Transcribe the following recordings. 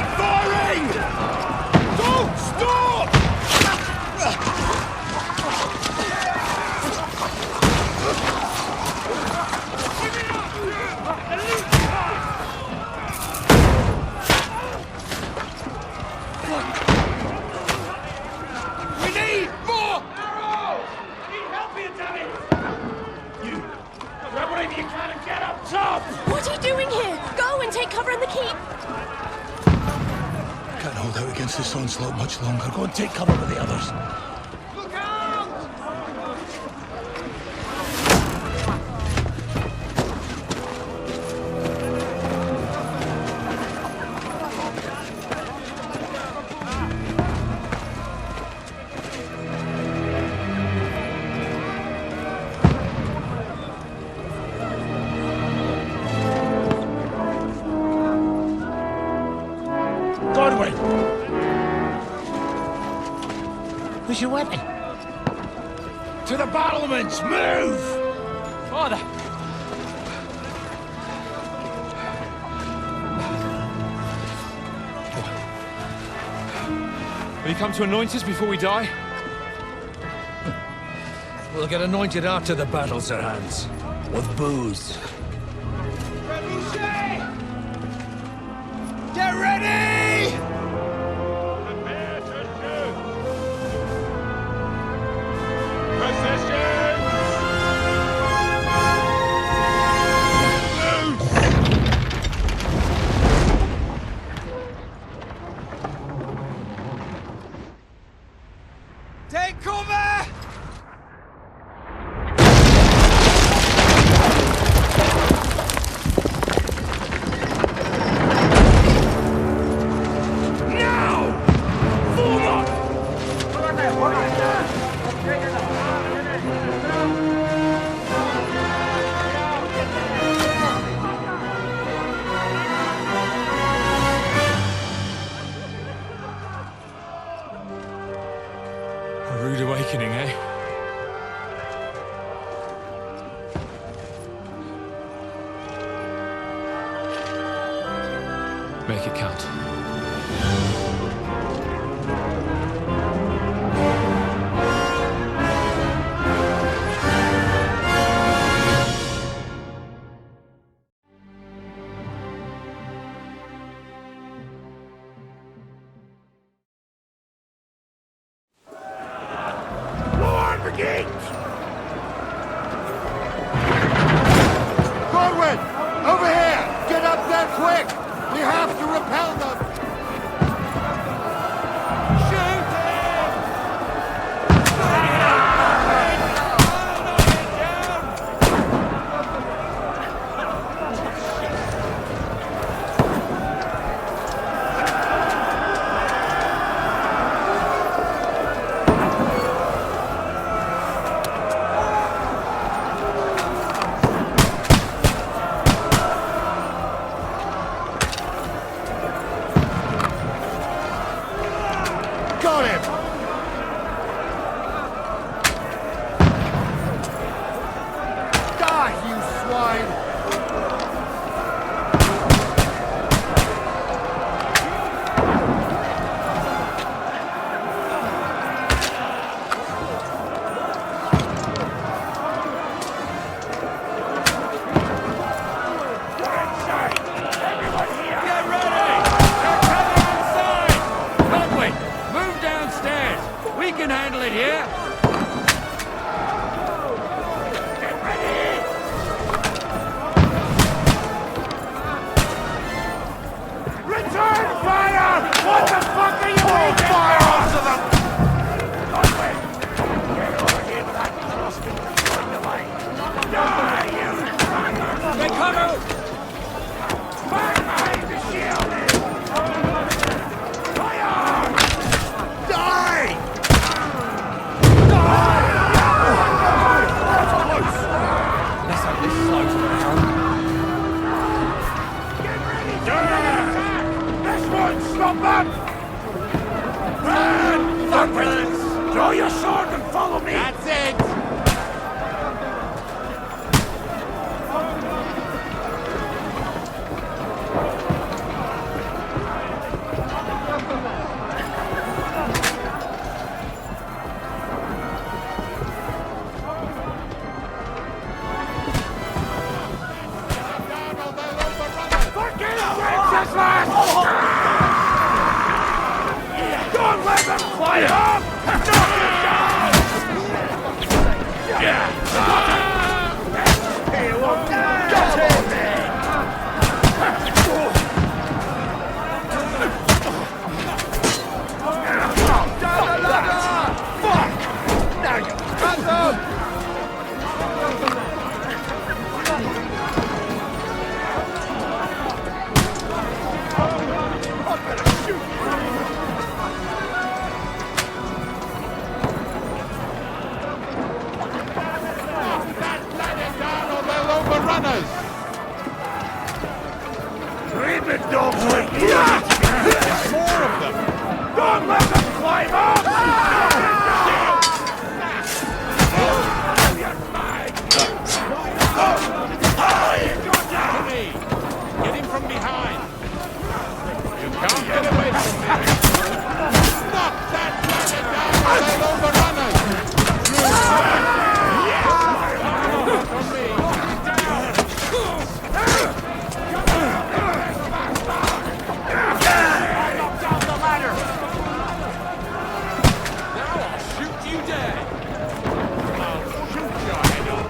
Keep firing! Don't stop! We need more arrows! Need help here, damn it! You grab whatever you can and get up top! What are you doing here? Go and take cover in the keep! Can't hold out against this onslaught much longer. Go and take cover with the others. Look out! Godwin! Where's your weapon? To the battlements! Move! Father! Will you come to anoint us before we die? We'll get anointed after the battles are hands. With booze. Get ready! Prepare to shoot! Position! Take cover! A rude awakening, eh? Make it count. Godwin! Over here! Get up there quick! We have to repel them! Shoot him! Got him! Die, you swine! Get ready! They're coming inside! Conway, move downstairs! We can handle it here! Get ready! Return fire! What the fuck are you waiting for? Fire onto them! Conway, get over here without crossing the line. Die, you! They come out! Fire behind the shield! Fire! Die! Just last! Don't let them fly up! Rabid dogs like you! More of them! Don't let them climb up! Get him from behind! You can't get away from me! Knock that ladder down, they'll overrun us! From me! Knock down the ladder! Now I'll shoot you dead! I'll shoot your head off!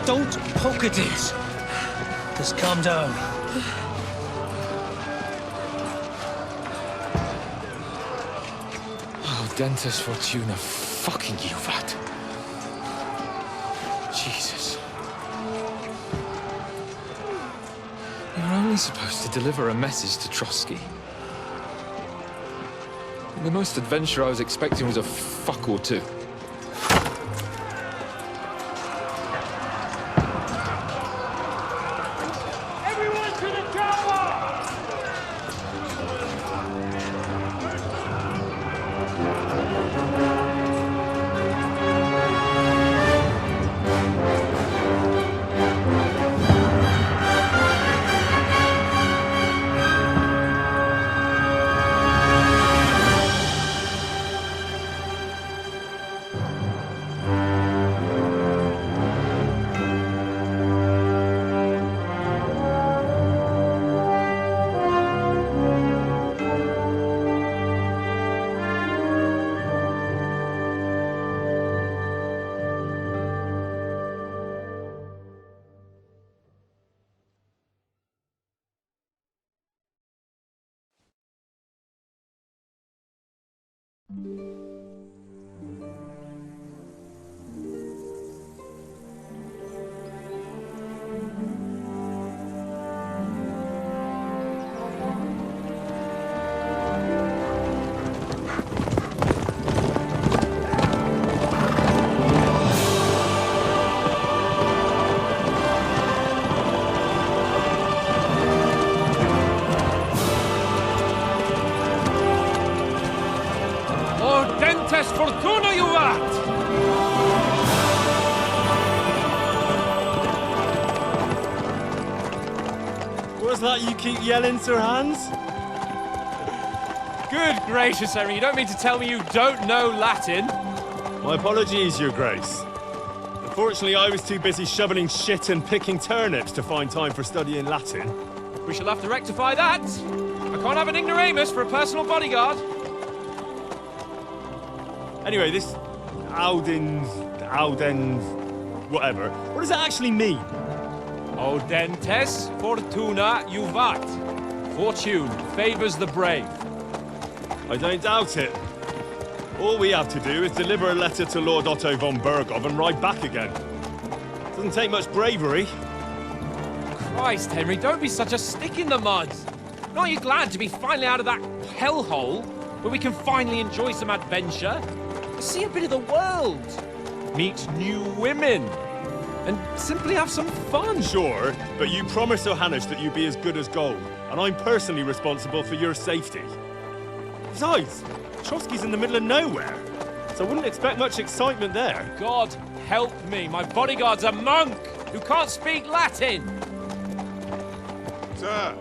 Don't poke at it. Just calm down. Oh, Dentes Fortuna, fucking you, Vat. Jesus. You're only supposed to deliver a message to Trotsky. The most adventure I was expecting was a fuck or two. Everyone to the tower! Dentes Fortuna, you vat! What's that you keep yelling, Sir Hans? Good gracious, Henry, you don't mean to tell me you don't know Latin? My apologies, Your Grace. Unfortunately, I was too busy shoveling shit and picking turnips to find time for studying Latin. We shall have to rectify that. I can't have an ignoramus for a personal bodyguard. Anyway, this Audens, whatever. What does that actually mean? Audentes Fortuna Juvat. Fortune favors the brave. I don't doubt it. All we have to do is deliver a letter to Lord Otto von Bergov and ride back again. Doesn't take much bravery. Christ, Henry, don't be such a stick in the mud. Aren't you glad to be finally out of that hellhole? where we can finally enjoy some adventure, see a bit of the world, meet new women, and simply have some fun. Sure, but you promised Johannes that you'd be as good as gold, and I'm personally responsible for your safety. Besides, Trotsky's in the middle of nowhere, so I wouldn't expect much excitement there. God help me, my bodyguard's a monk who can't speak Latin. Sir.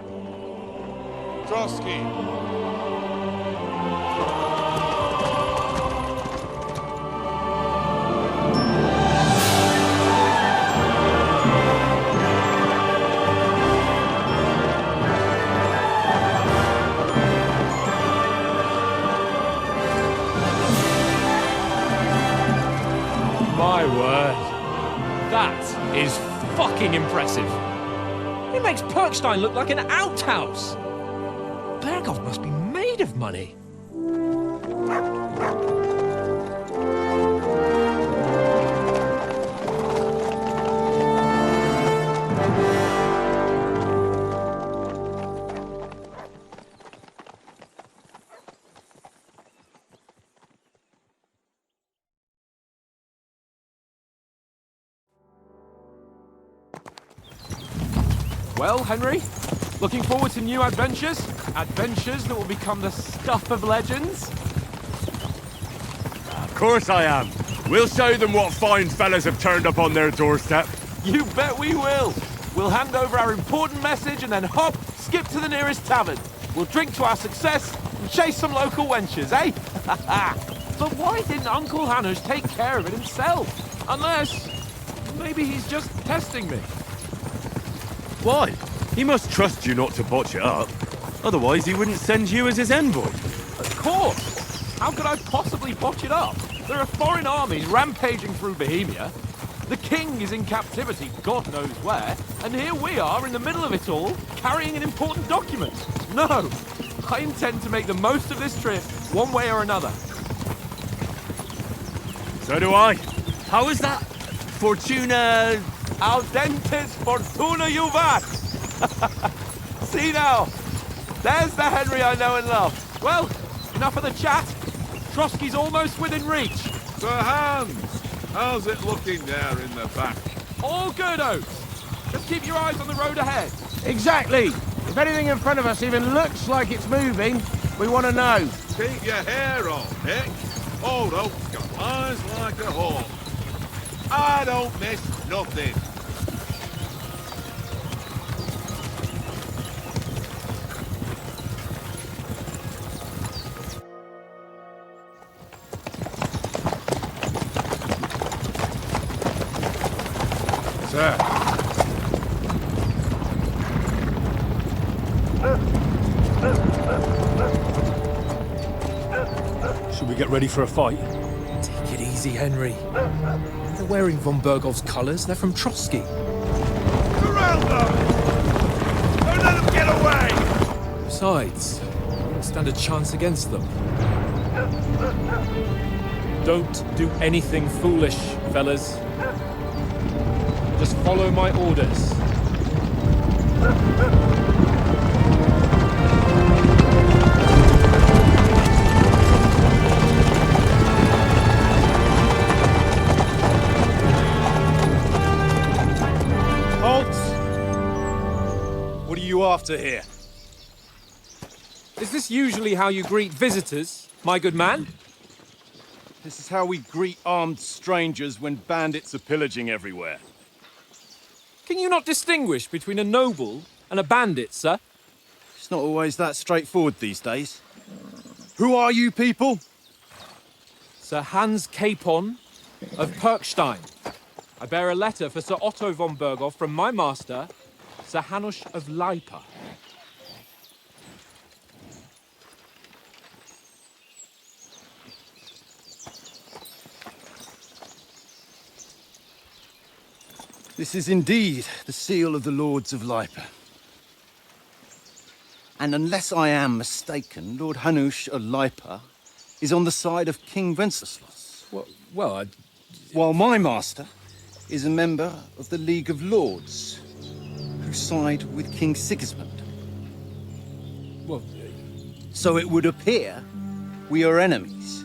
Trotsky. My word. That is fucking impressive. It makes Perkstein look like an outhouse. Berghoff must be made of money. Well, Henry, looking forward to new adventures? Adventures that will become the stuff of legends? Of course I am. We'll show them what fine fellas have turned up on their doorstep. You bet we will. We'll hand over our important message and then hop, skip to the nearest tavern. We'll drink to our success and chase some local wenches, eh? But why didn't Uncle Hanush take care of it himself? Unless, maybe he's just testing me. Why? He must trust you not to botch it up. Otherwise, he wouldn't send you as his envoy. Of course! How could I possibly botch it up? There are foreign armies rampaging through Bohemia. The king is in captivity, God knows where, and here we are in the middle of it all, carrying an important document. No! I intend to make the most of this trip, one way or another. So do I. How is that? Fortuna... Audentes fortuna juvat! See now, there's the Henry I know and love. Well, enough of the chat. Trotsky's almost within reach. Sir Hans, how's it looking there in the back? All good, Oates. Just keep your eyes on the road ahead. Exactly. If anything in front of us even looks like it's moving, we want to know. Keep your hair on, Nick. Old Oak's got eyes like a hawk. I don't miss nothing. Sir. Should we get ready for a fight? Take it easy, Henry. They're wearing von Berghoff's colours. They're from Trotsky. Surround them! Don't let them get away! Besides, we don't stand a chance against them. Don't do anything foolish, fellas. Just follow my orders. Halt! What are you after here? Is this usually how you greet visitors, my good man? This is how we greet armed strangers when bandits are pillaging everywhere. Can you not distinguish between a noble and a bandit, sir? It's not always that straightforward these days. Who are you people? Sir Hans Capon of Perkstein. I bear a letter for Sir Otto von Berghoff from my master, Sir Hanush of Lipa. This is indeed the seal of the Lords of Lipa. And unless I am mistaken, Lord Hanush of Lipa is on the side of King Wenceslas. While my master is a member of the League of Lords, who side with King Sigismund. Well, So it would appear We are enemies.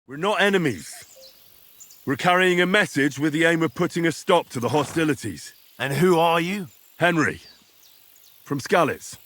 We're not enemies. We're carrying a message with the aim of putting a stop to the hostilities. And who are you? Henry, from Skalitz.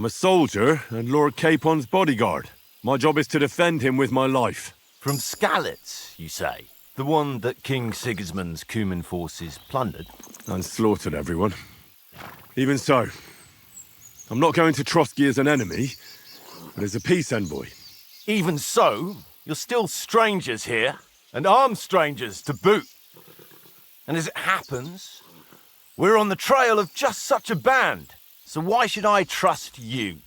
I'm a soldier and Lord Capon's bodyguard. My job is to defend him with my life. From Skalitz, you say? The one that King Sigismund's Cuman forces plundered? And slaughtered everyone. Even so, I'm not going to Trotsky as an enemy, but as a peace envoy. Even so, you're still strangers here, and armed strangers to boot. And as it happens, we're on the trail of just such a band. So why should I trust you?